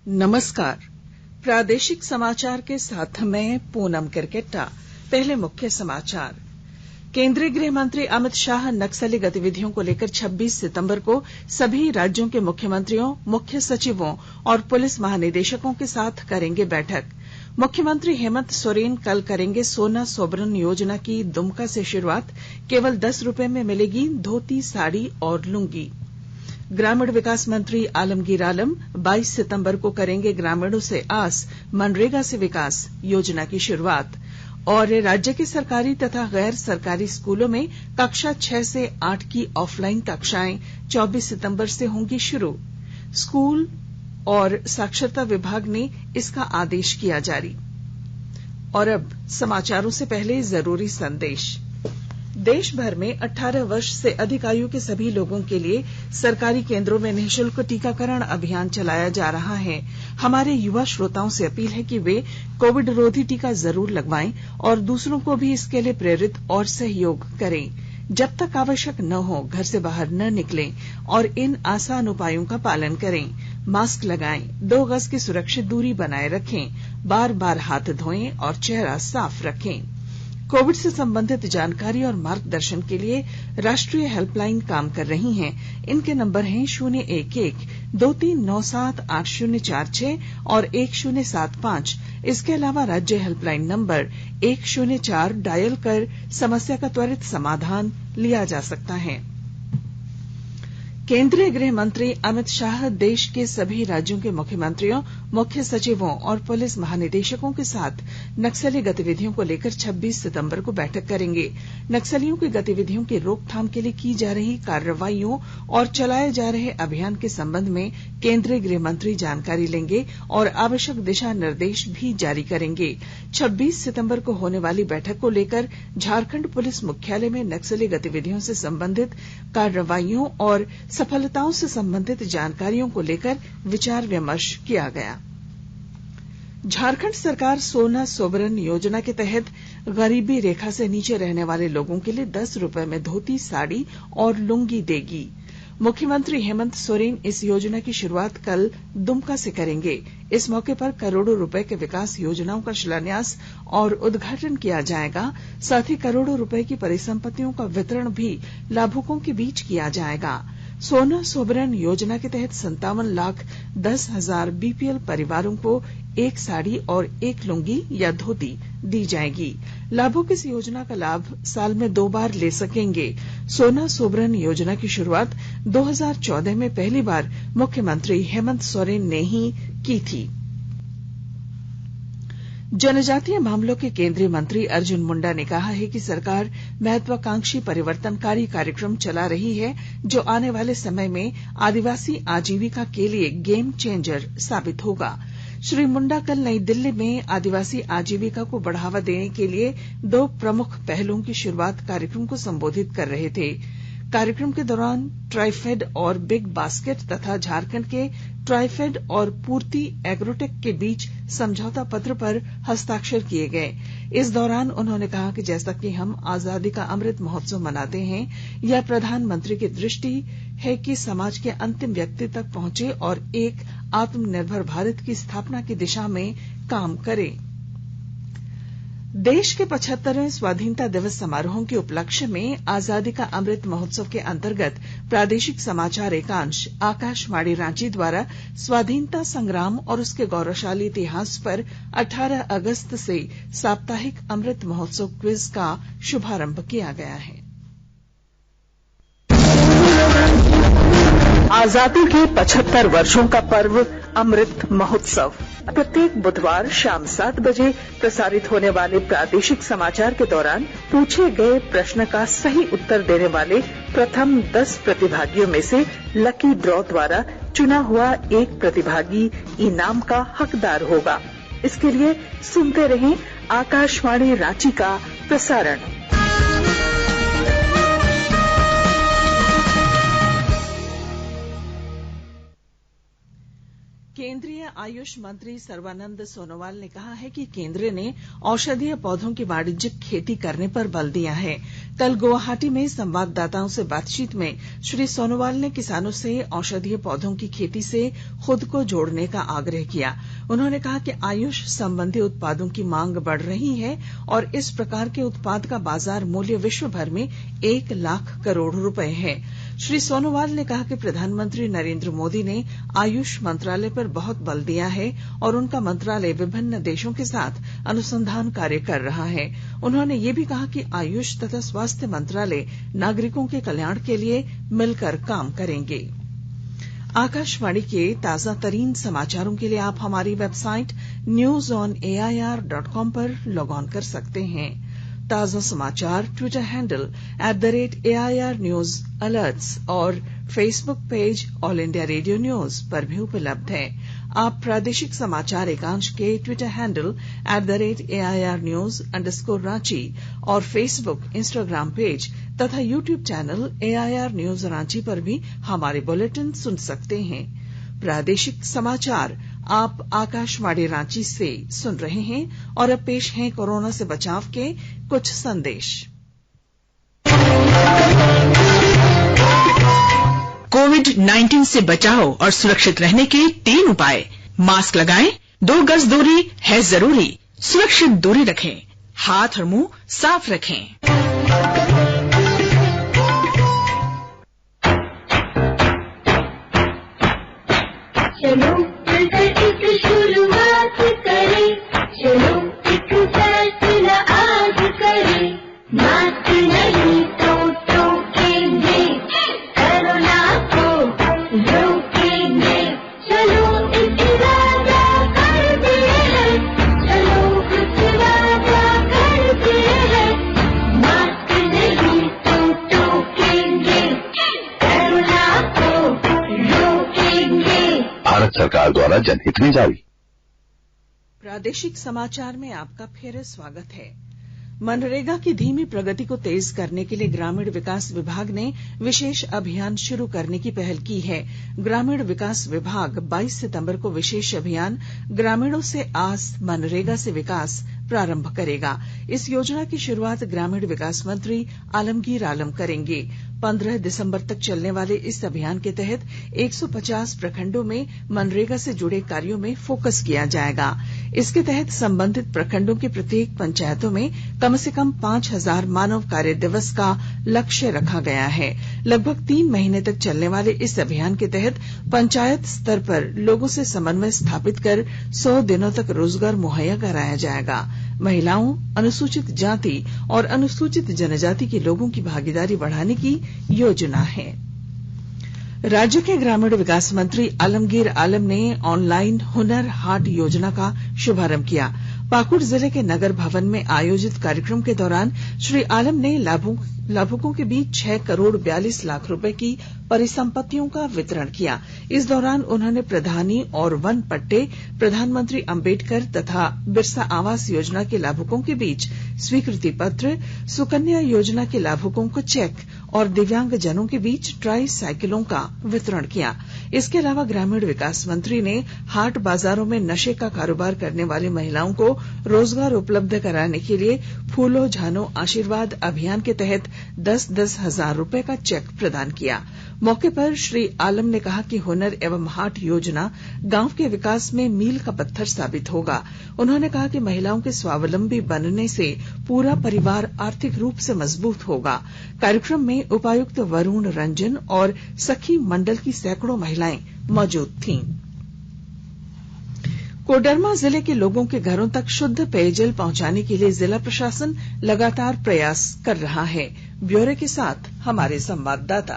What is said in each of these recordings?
नमस्कार। प्रादेशिक समाचार के साथ मैं पूनम किरकेट्टा। पहले मुख्य समाचार। केंद्रीय गृह मंत्री अमित शाह नक्सली गतिविधियों को लेकर 26 सितंबर को सभी राज्यों के मुख्यमंत्रियों, मुख्य सचिवों और पुलिस महानिदेशकों के साथ करेंगे बैठक। मुख्यमंत्री हेमंत सोरेन कल करेंगे सोना सोबरन योजना की दुमका से शुरुआत। केवल 10 रुपए में मिलेगी धोती, साड़ी और लुंगी। ग्रामीण विकास मंत्री आलमगीर आलम 22 सितंबर को करेंगे ग्रामीणों से आस, मनरेगा से विकास योजना की शुरुआत। और राज्य के सरकारी तथा गैर सरकारी स्कूलों में कक्षा 6 से 8 की ऑफलाइन कक्षाएं 24 सितंबर से होंगी शुरू। स्कूल और साक्षरता विभाग ने इसका आदेश किया जारी। और अब समाचारों से पहले जरूरी संदेश। देश भर में 18 वर्ष से अधिक आयु के सभी लोगों के लिए सरकारी केंद्रों में निःशुल्क टीकाकरण अभियान चलाया जा रहा है। हमारे युवा श्रोताओं से अपील है कि वे कोविड रोधी टीका जरूर लगवाएं और दूसरों को भी इसके लिए प्रेरित और सहयोग करें। जब तक आवश्यक न हो घर से बाहर न निकलें और इन आसान उपायों का पालन करें। मास्क लगाएं, 2 गज की सुरक्षित दूरी बनाए रखें, बार बार हाथ धोएं और चेहरा साफ रखें। कोविड से संबंधित जानकारी और मार्गदर्शन के लिए राष्ट्रीय हेल्पलाइन काम कर रही हैं। इनके नंबर हैं 011-2397-8046 और 1075। इसके अलावा राज्य हेल्पलाइन नंबर 104 डायल कर समस्या का त्वरित समाधान लिया जा सकता है। केंद्रीय गृह मंत्री अमित शाह देश के सभी राज्यों के मुख्यमंत्रियों, मुख्य सचिवों और पुलिस महानिदेशकों के साथ नक्सली गतिविधियों को लेकर 26 सितंबर को बैठक करेंगे। नक्सलियों की गतिविधियों की रोकथाम के लिए की जा रही कार्रवाइयों और चलाए जा रहे अभियान के संबंध में केंद्रीय गृह मंत्री जानकारी लेंगे और आवश्यक दिशा निर्देश भी जारी करेंगे। 26 सितंबर को होने वाली बैठक को लेकर झारखंड पुलिस मुख्यालय में नक्सली गतिविधियों से संबंधित कार्रवाइयों और सफलताओं से संबंधित जानकारियों को लेकर विचार विमर्श किया गया। झारखंड सरकार सोना सोबरन योजना के तहत गरीबी रेखा से नीचे रहने वाले लोगों के लिए 10 रुपए में धोती, साड़ी और लुंगी देगी। मुख्यमंत्री हेमंत सोरेन इस योजना की शुरुआत कल दुमका से करेंगे। इस मौके पर करोड़ों रुपए के विकास योजनाओं का शिलान्यास और उद्घाटन किया जाएगा। साथ ही करोड़ों रुपए की परिसंपत्तियों का वितरण भी लाभुकों के बीच किया जाएगा। सोना सोबरन योजना के तहत 57,10,000 बीपीएल परिवारों को एक साड़ी और एक लुंगी या धोती दी जाएगी। लाभुक इस योजना का लाभ साल में 2 बार ले सकेंगे। सोना सोबरन योजना की शुरुआत 2014 में पहली बार मुख्यमंत्री हेमंत सोरेन ने ही की थी। जनजातीय मामलों के केंद्रीय मंत्री अर्जुन मुंडा ने कहा है कि सरकार महत्वाकांक्षी परिवर्तनकारी कार्यक्रम चला रही है जो आने वाले समय में आदिवासी आजीविका के लिए गेम चेंजर साबित होगा। श्री मुंडा कल नई दिल्ली में आदिवासी आजीविका को बढ़ावा देने के लिए 2 प्रमुख पहलों की शुरुआत कार्यक्रम को संबोधित कर रहे थे। कार्यक्रम के दौरान ट्राइफेड और बिग बास्केट तथा झारखंड के ट्राइफेड और पूर्ति एग्रोटेक के बीच समझौता पत्र पर हस्ताक्षर किए गए। इस दौरान उन्होंने कहा कि जैसा कि हम आजादी का अमृत महोत्सव मनाते हैं, यह प्रधानमंत्री की दृष्टि है कि समाज के अंतिम व्यक्ति तक पहुंचे और एक आत्मनिर्भर भारत की स्थापना की दिशा में काम करे। देश के 75वें स्वाधीनता दिवस समारोहों के उपलक्ष्य में आजादी का अमृत महोत्सव के अंतर्गत प्रादेशिक समाचार एकांश आकाशवाणी रांची द्वारा स्वाधीनता संग्राम और उसके गौरवशाली इतिहास पर 18 अगस्त से साप्ताहिक अमृत महोत्सव क्विज का शुभारंभ किया गया है। आजादी के 75 वर्षों का पर्व अमृत महोत्सव प्रत्येक बुधवार शाम 7 बजे प्रसारित होने वाले प्रादेशिक समाचार के दौरान पूछे गए प्रश्न का सही उत्तर देने वाले प्रथम 10 प्रतिभागियों में से लकी ड्रॉ द्वारा चुना हुआ एक प्रतिभागी इनाम का हकदार होगा। इसके लिए सुनते रहें आकाशवाणी रांची का प्रसारण। केंद्रीय आयुष मंत्री सर्बानंद सोनोवाल ने कहा है कि केंद्र ने औषधीय पौधों की वाणिज्यिक खेती करने पर बल दिया है। कल गुवाहाटी में संवाददाताओं से बातचीत में श्री सोनोवाल ने किसानों से औषधीय पौधों की खेती से खुद को जोड़ने का आग्रह किया। उन्होंने कहा कि आयुष संबंधी उत्पादों की मांग बढ़ रही है और इस प्रकार के उत्पाद का बाजार मूल्य विश्व भर में 1 लाख करोड़ रुपए है। श्री सोनोवाल ने कहा कि प्रधानमंत्री नरेंद्र मोदी ने आयुष मंत्रालय पर बहुत बल दिया है और उनका मंत्रालय विभिन्न देशों के साथ अनुसंधान कार्य कर रहा है। उन्होंने ये भी कहा कि आयुष तथा स्वास्थ्य मंत्रालय नागरिकों के कल्याण के लिए मिलकर काम करेंगे। आकाशवाणी के ताजा तरीन समाचारों के लिए आप हमारी वेबसाइट newsonair.com पर लॉग ऑन कर सकते हैं। ताजा समाचार Twitter handle @AIR News Alerts और Facebook page all India radio news पर भी उपलब्ध है। आप प्रादेशिक समाचार एकांश के ट्विटर हैंडल @AIR News _ और फेसबुक इंस्टाग्राम पेज तथा YouTube channel AIR News Ranchi पर भी हमारे बुलेटिन सुन सकते हैं। प्रादेशिक समाचार आप आकाशवाणी रांची से सुन रहे हैं और अब पेश हैं कोरोना से बचाव के कुछ संदेश। कोविड-19 से बचाव और सुरक्षित रहने के 3 उपाय। मास्क लगाएं, 2 गज दूरी है जरूरी, सुरक्षित दूरी रखें, हाथ और मुंह साफ रखें। चलो मिलकर एक शुरुआत करें, चलो एक फैसला आज करें, मास्क नहीं तो टोकेंगे, कोरोना को रोकेंगे, चलो एक वादा करते हैं, चलो कुछ वादा करते हैं, मास्क नहीं तो टोकेंगे, कोरोना को रोकेंगे। भारत सरकार द्वारा जनहित में जारी। प्रादेशिक समाचार में आपका फिर स्वागत है। मनरेगा की धीमी प्रगति को तेज करने के लिए ग्रामीण विकास विभाग ने विशेष अभियान शुरू करने की पहल की है। ग्रामीण विकास विभाग 22 सितंबर को विशेष अभियान ग्रामीणों से आस मनरेगा से विकास प्रारंभ करेगा। इस योजना की शुरुआत ग्रामीण विकास मंत्री आलमगीर आलम करेंगे। 15 दिसंबर तक चलने वाले इस अभियान के तहत 150 प्रखंडों में मनरेगा से जुड़े कार्यों में फोकस किया जाएगा। इसके तहत संबंधित प्रखंडों के प्रत्येक पंचायतों में कम से कम 5000 मानव कार्य दिवस का लक्ष्य रखा गया है। लगभग 3 महीने तक चलने वाले इस अभियान के तहत पंचायत स्तर पर लोगों से समन्वय स्थापित कर 100 दिनों तक रोजगार मुहैया कराया जाएगा। महिलाओं, अनुसूचित जाति और अनुसूचित जनजाति के लोगों की भागीदारी बढ़ाने की योजना है। राज्य के ग्रामीण विकास मंत्री आलमगीर आलम ने ऑनलाइन हुनर हाट योजना का शुभारंभ किया। पाकुड़ जिले के नगर भवन में आयोजित कार्यक्रम के दौरान श्री आलम ने लाभुकों के बीच 6 करोड़ 42 लाख रुपए की परिसंपत्तियों का वितरण किया। इस दौरान उन्होंने प्रधानी और वन पट्टे, प्रधानमंत्री अंबेडकर तथा बिरसा आवास योजना के लाभुकों के बीच स्वीकृति पत्र, सुकन्या योजना के लाभुकों को चेक और दिव्यांग जनों के बीच ट्राई साइकिलों का वितरण किया। इसके अलावा ग्रामीण विकास मंत्री ने हाट बाजारों में नशे का कारोबार करने वाली महिलाओं को रोजगार उपलब्ध कराने के लिए फूलो झानो आशीर्वाद अभियान के तहत 10-10 हजार रुपए का चेक प्रदान किया। मौके पर श्री आलम ने कहा कि हुनर एवं हाट योजना गांव के विकास में मील का पत्थर साबित होगा। उन्होंने कहा कि महिलाओं के स्वावलंबी बनने से पूरा परिवार आर्थिक रूप से मजबूत होगा। कार्यक्रम में उपायुक्त वरुण रंजन और सखी मंडल की सैकड़ों महिलाएं मौजूद थीं। कोडरमा जिले के लोगों के घरों तक शुद्ध पेयजल पहुंचाने के लिए जिला प्रशासन लगातार प्रयास कर रहा है। ब्यौरे के साथ हमारे संवाददाता।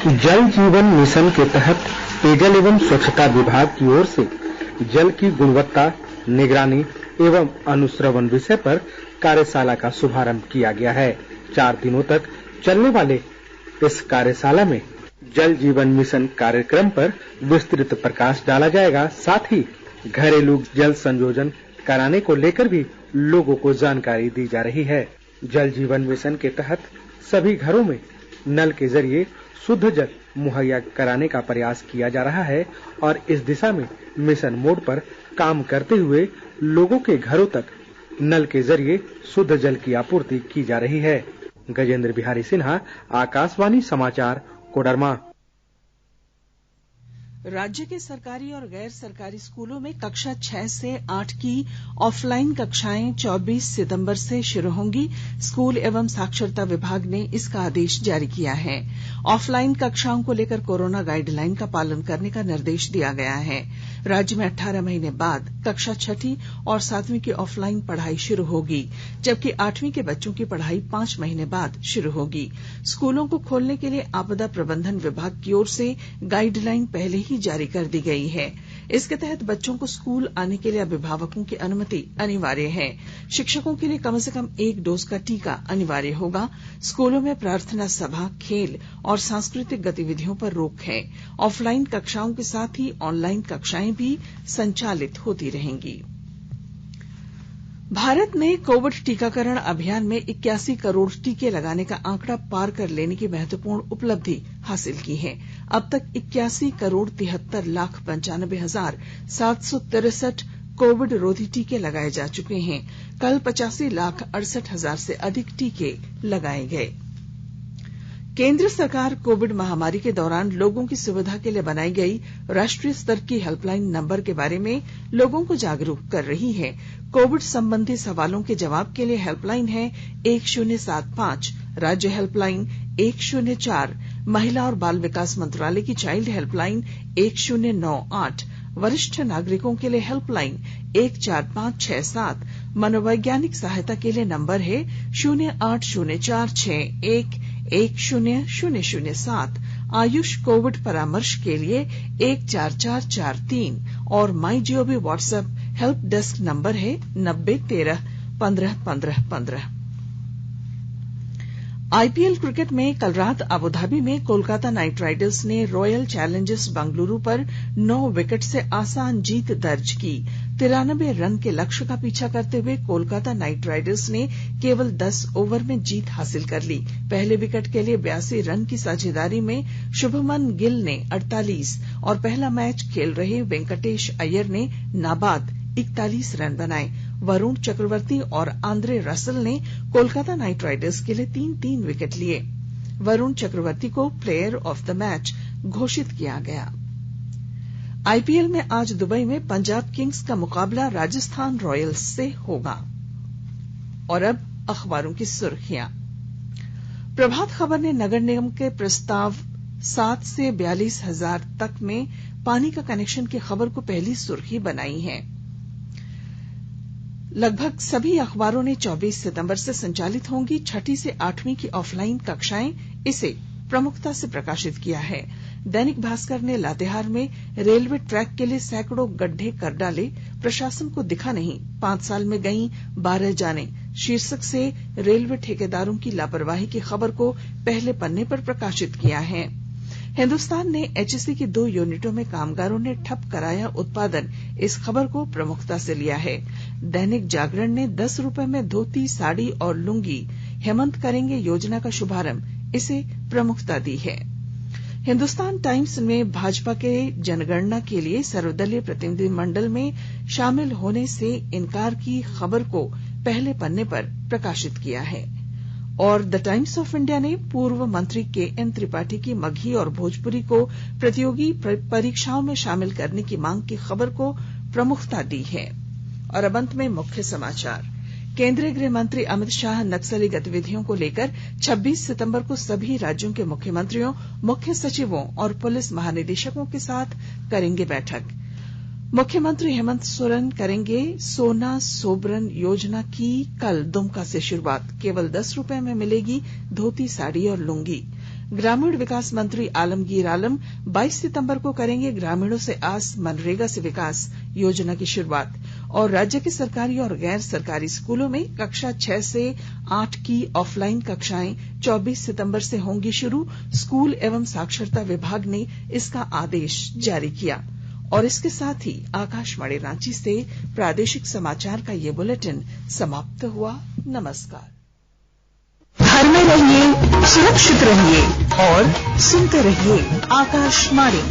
जल जीवन मिशन के तहत पेयजल एवं स्वच्छता विभाग की ओर से जल की गुणवत्ता, निगरानी एवं अनुश्रवण विषय पर कार्यशाला का शुभारंभ किया गया है। 4 दिनों तक चलने वाले इस कार्यशाला में जल जीवन मिशन कार्यक्रम पर विस्तृत प्रकाश डाला जाएगा। साथ ही घरेलू जल संयोजन कराने को लेकर भी लोगों को जानकारी दी जा रही है। जल जीवन मिशन के तहत सभी घरों में नल के जरिए शुद्ध जल मुहैया कराने का प्रयास किया जा रहा है और इस दिशा में मिशन मोड पर काम करते हुए लोगों के घरों तक नल के जरिए शुद्ध जल की आपूर्ति की जा रही है। गजेंद्र बिहारी सिन्हा, आकाशवाणी समाचार, कोडरमा। राज्य के सरकारी और गैर सरकारी स्कूलों में कक्षा 6 से 8 की ऑफलाइन कक्षाएं 24 सितंबर से शुरू होंगी। स्कूल एवं साक्षरता विभाग ने इसका आदेश जारी किया है। ऑफलाइन कक्षाओं को लेकर कोरोना गाइडलाइन का पालन करने का निर्देश दिया गया है। राज्य में 18 महीने बाद कक्षा 6ठी और 7वीं की ऑफलाइन पढ़ाई शुरू होगी, जबकि 8वीं के बच्चों की पढ़ाई 5 महीने बाद शुरू होगी। स्कूलों को खोलने के लिए आपदा प्रबंधन विभाग की ओर से गाइडलाइन पहले ही जारी कर दी गई है। इसके तहत बच्चों को स्कूल आने के लिए अभिभावकों की अनुमति अनिवार्य है। शिक्षकों के लिए कम से कम 1 डोज का टीका अनिवार्य होगा। स्कूलों में प्रार्थना सभा, खेल और सांस्कृतिक गतिविधियों पर रोक है। ऑफलाइन कक्षाओं के साथ ही ऑनलाइन कक्षाएं भी संचालित होती रहेंगी। भारत ने कोविड टीकाकरण अभियान में 81 करोड़ टीके लगाने का आंकड़ा पार कर लेने की महत्वपूर्ण उपलब्धि हासिल की है। अब तक 81 करोड़ 73 लाख 95,763 कोविड रोधी टीके लगाए जा चुके हैं। कल 85 लाख 68 हजार से अधिक टीके लगाए गए। केंद्र सरकार कोविड महामारी के दौरान लोगों की सुविधा के लिए बनाई गई राष्ट्रीय स्तर की हेल्पलाइन नंबर के बारे में लोगों को जागरूक कर रही है। कोविड संबंधी सवालों के जवाब के लिए हेल्पलाइन है 1075, राज्य हेल्पलाइन 104, महिला और बाल विकास मंत्रालय की चाइल्ड हेल्पलाइन 1098, वरिष्ठ नागरिकों के लिए हेल्पलाइन 14567, मनोवैज्ञानिक सहायता के लिए नंबर है 0804611007, आयुष कोविड परामर्श के लिए 14443 और my G O V WhatsApp help desk number है 9013151515। आईपीएल क्रिकेट में कल रात अबुधाबी में कोलकाता नाइट राइडर्स ने रॉयल चैलेंजर्स बेंगलुरु पर 9 विकेट से आसान जीत दर्ज की। 93 रन के लक्ष्य का पीछा करते हुए कोलकाता नाइट राइडर्स ने केवल 10 ओवर में जीत हासिल कर ली। पहले विकेट के लिए 82 रन की साझेदारी में शुभमन गिल ने 48 और पहला मैच खेल रहे वेंकटेश अय्यर ने नाबाद 41 रन बनाए। वरुण चक्रवर्ती और आंद्रे रसल ने कोलकाता नाइट राइडर्स के लिए 3-3 विकेट लिए। वरुण चक्रवर्ती को प्लेयर ऑफ द मैच घोषित किया गया। आईपीएल में आज दुबई में पंजाब किंग्स का मुकाबला राजस्थान रॉयल्स से होगा। और अब अखबारों की सुर्खियां। प्रभात खबर ने नगर निगम के प्रस्ताव 7 से 42 हजार तक में पानी का कनेक्शन की खबर को पहली सुर्खी बनाई है। लगभग सभी अखबारों ने 24 सितंबर से संचालित होंगी 6ठी से 8वीं की ऑफलाइन कक्षाएं, इसे प्रमुखता से प्रकाशित किया है। दैनिक भास्कर ने लातेहार में रेलवे ट्रैक के लिए सैकड़ों गड्ढे कर डाले, प्रशासन को दिखा नहीं, 5 साल में गई 12 जाने शीर्षक से रेलवे ठेकेदारों की लापरवाही की खबर को पहले पन्ने पर प्रकाशित किया है। हिन्दुस्तान ने एचईसी की 2 यूनिटों में कामगारों ने ठप कराया उत्पादन, इस खबर को प्रमुखता से लिया है। दैनिक जागरण ने 10 रुपए में धोती, साड़ी और लुंगी, हेमंत करेंगे योजना का शुभारंभ, इसे प्रमुखता दी है। हिन्दुस्तान टाइम्स में भाजपा के जनगणना के लिए सर्वदलीय प्रतिनिधिमंडल में शामिल होने से इनकार की खबर को पहले पन्ने पर प्रकाशित किया है। और द टाइम्स ऑफ इंडिया ने पूर्व मंत्री केएन त्रिपाठी की मगही और भोजपुरी को प्रतियोगी परीक्षाओं में शामिल करने की मांग की खबर को प्रमुखता दी है। और अब अंत में मुख्य समाचार। केंद्रीय गृह मंत्री अमित शाह नक्सली गतिविधियों को लेकर 26 सितंबर को सभी राज्यों के मुख्यमंत्रियों, मुख्य सचिवों और पुलिस महानिदेशकों के साथ करेंगे बैठक। मुख्यमंत्री हेमंत सोरेन करेंगे सोना सोबरन योजना की कल दुमका से शुरुआत, केवल 10 रुपए में मिलेगी धोती, साड़ी और लुंगी। ग्रामीण विकास मंत्री आलमगीर आलम 22 सितंबर को करेंगे ग्रामीणों से आस मनरेगा से विकास योजना की शुरुआत। और राज्य के सरकारी और गैर सरकारी स्कूलों में कक्षा 6 से 8 की ऑफलाइन कक्षाएं 24 सितंबर से होंगी शुरू, स्कूल एवं साक्षरता विभाग ने इसका आदेश जारी किया। और इसके साथ ही आकाशवाणी रांची से प्रादेशिक समाचार का ये बुलेटिन समाप्त हुआ। नमस्कार। घर में रहिए, सुरक्षित रहिए और सुनते रहिए आकाशवाणी।